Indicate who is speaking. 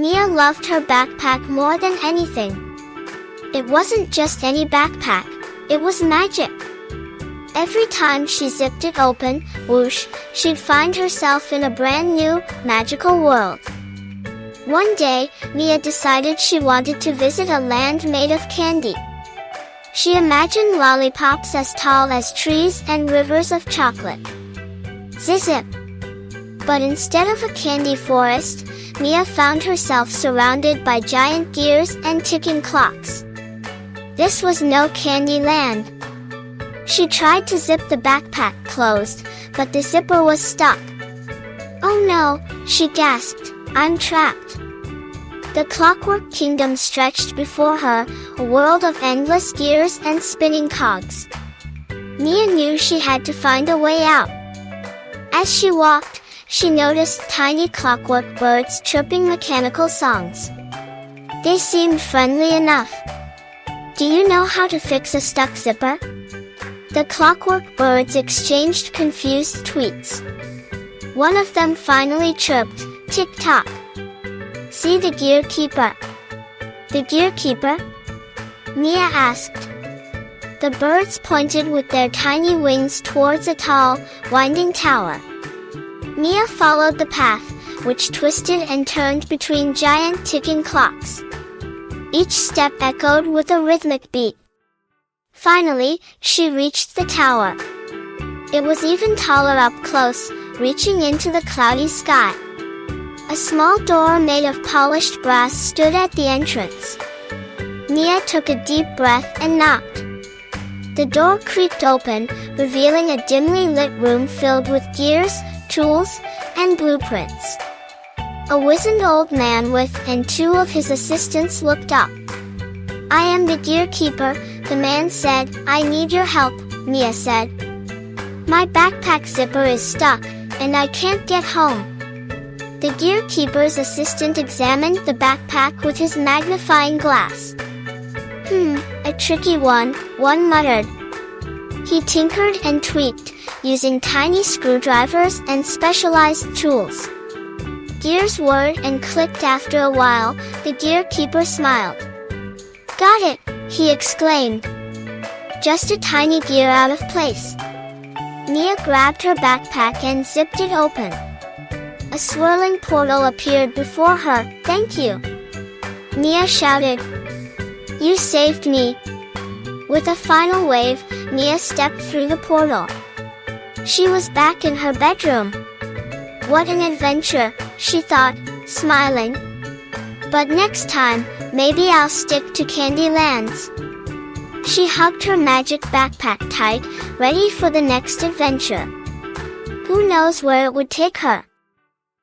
Speaker 1: Mia loved her backpack more than anything. It wasn't just any backpack, it was magic. Every time she zipped it open, whoosh, she'd find herself in a brand new, magical world. One day, Mia decided she wanted to visit a land made of candy. She imagined lollipops as tall as trees and rivers of chocolate. Zip! But instead of a candy forest, Mia found herself surrounded by giant gears and ticking clocks. This was no candy land. She tried to zip the backpack closed, but the zipper was stuck. "Oh no," she gasped, "I'm trapped." The clockwork kingdom stretched before her, a world of endless gears and spinning cogs. Mia knew she had to find a way out. As she walked, she noticed tiny clockwork birds chirping mechanical songs. They seemed friendly enough. "Do you know how to fix a stuck zipper?" The clockwork birds exchanged confused tweets. One of them finally chirped, "Tick-tock." "See the gear keeper." "The gear keeper?" Mia asked. The birds pointed with their tiny wings towards a tall, winding tower. Mia followed the path, which twisted and turned between giant ticking clocks. Each step echoed with a rhythmic beat. Finally, she reached the tower. It was even taller up close, reaching into the cloudy sky. A small door made of polished brass stood at the entrance. Mia took a deep breath and knocked. The door creaked open, revealing a dimly lit room filled with gears, tools, and blueprints. A wizened old man with and two of his assistants looked up. "I am the gear keeper," the man said. "I need your help," Mia said. "My backpack zipper is stuck, and I can't get home." The gear keeper's assistant examined the backpack with his magnifying glass. A tricky one muttered. He tinkered and tweaked, using tiny screwdrivers and specialized tools. Gears whirred and clicked after a while. The gear keeper smiled. "Got it," he exclaimed. "Just a tiny gear out of place." Mia grabbed her backpack and zipped it open. A swirling portal appeared before her. "Thank you," Mia shouted. "You saved me." With a final wave, Mia stepped through the portal. She was back in her bedroom. What an adventure, she thought, smiling. But next time, maybe I'll stick to candy lands. She hugged her magic backpack tight, ready for the next adventure. Who knows where it would take her?